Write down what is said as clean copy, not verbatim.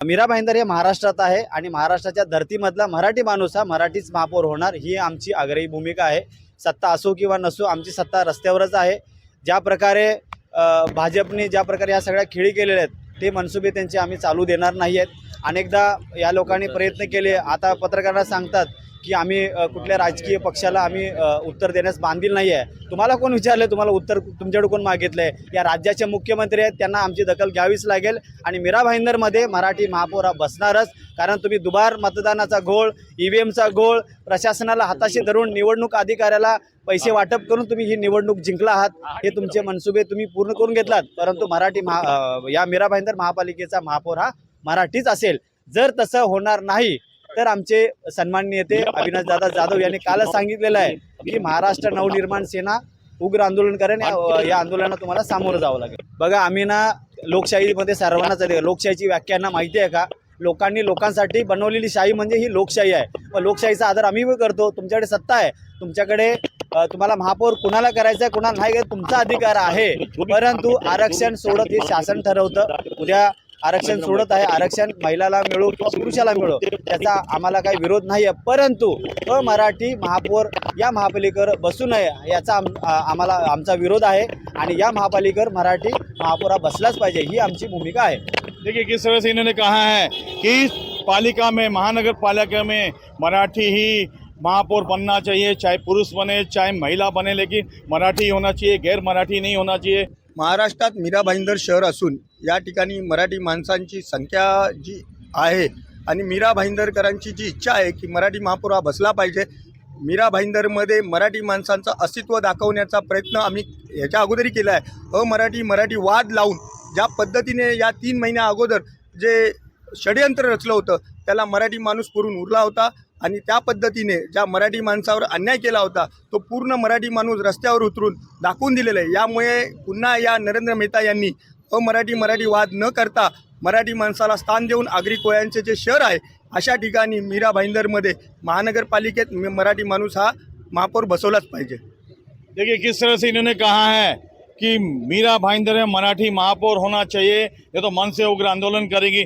मीरा भाईंदर हे महाराष्ट्रात आहे आणि महाराष्ट्राच्या धर्तीमधला मराठी माणूस हा मराठीच महापौर होणार ही आमची आग्रही भूमिका आहे। सत्ता असो किंवा नसो आमची सत्ता रस्त्यावरच आहे। ज्या प्रकारे भाजपने ज्या प्रकारे या सगळ्या खेळी केलेल्या आहेत ते मनसुबे त्यांचे आम्ही चालू देणार नाही आहेत। अनेकदा या लोकांनी प्रयत्न केले, आता पत्रकारांना सांगतात की आम्ही कुठल्या राजकीय पक्षाला आम्ही उत्तर देण्यास बांधील नाही आहे। तुम्हाला कोण विचारले, तुम्हाला उत्तर तुमच्याकडे कोण मागितलं आहे? या राज्याचे मुख्यमंत्री आहेत, त्यांना आमची दखल घ्यावीच लागेल आणि मीरा भाईंदरमध्ये मराठी महापौर बसणारच। कारण तुम्ही दुबार मतदानाचा घोळ, EVMचा घोळ, प्रशासनाला हाताशी धरून निवडणूक अधिकाऱ्याला पैसे वाटप करून तुम्ही ही निवडणूक जिंकला आहात। हे तुमचे मनसुबे तुम्ही पूर्ण करून घेतलात, परंतु या मीरा भाईंदर महापालिकेचा महापौर हा मराठीच असेल। जर तसं होणार नाही तर आमचे सन्माननीय नेते अविनाश दादा जाधव यांनी कालच सांगितलेलं आहे की महाराष्ट्र नवनिर्माण सेना उग्र आंदोलन करेन। या आंदोलनाला तुम्हाला सामोरं जावं लागेल। बघा, आम्ही ना लोकशाहीमध्ये सर्वांनाच अधिकार, लोकशाहीची व्याख्या माहिती आहे का? लोकांनी लोकांसाठी बनवलेली शाही म्हणजे ही लोकशाही आहे। व लोकशाहीचा आदर आम्ही करतो। तुमच्याकडे सत्ता आहे, तुमच्याकडे तुम्हाला महापौर कुणाला करायचं आहे कुणाला नाही तुमचा अधिकार आहे, परंतु आरक्षण सोडत हे शासन ठरवतं। उद्या आरक्षण सोडत आहे, आरक्षण महिलाला मिळो किंवा पुरुषाला मिळो त्याचा आम्हाला काही विरोध नाही आहे, परंतु मराठी महापौर या महापालिकेवर बसू नये याचा आमचा विरोध आहे आणि या महापालिकेवर मराठी महापौर बसलाच पाहिजे ही आमची भूमिका आहे। देखिए किस तरह से इन्होंने कहा है कि पालिका में, महानगर पालिका में मराठी ही महापौर बनना चाहिए, चाहे पुरुष बने चाहे महिला बने, लेकिन मराठी होना चाहिए, गैर मराठी नहीं होना चाहिए। महाराष्ट्रात मीरा भाईंदर शहर असून या ठिकाणी मराठी माणसांची संख्या जी आहे आणि मीरा भाईंदरकरांची जी इच्छा आहे की मराठी महापौर हा बसला पाहिजे, मीरा भाईंदरमध्ये मराठी माणसांचं अस्तित्व दाखवण्याचा प्रयत्न आम्ही याच्या अगोदरही केला आहे। मराठी वाद लावून ज्या पद्धतीने या 3 महिन्या अगोदर जे षडयंत्र रचलं होतं त्याला मराठी माणूस पुरून उरला होता आणि त्या पद्धतीने ज्या मराठी माणसावर अन्याय केला होता तो पूर्ण मराठी माणूस रस्त्यावर उतरून दाखवून दिलेला आहे। यामुळे पुन्हा या नरेंद्र मेहता यांनी मराठी वाद न करता मराठी माणसाला स्थान देऊन आगरी कोळ्यांचे जे शहर आहे अशा ठिकाणी मीरा भाईंदरमध्ये महानगरपालिकेत मराठी माणूस हा महापौर बसवलाच पाहिजे। देखिए किस तरह से इन्होंने कहा है कि मीरा भाईंदर में मराठी महापौर होना चाहिए, ये तो मन से उग्र आंदोलन करेगी।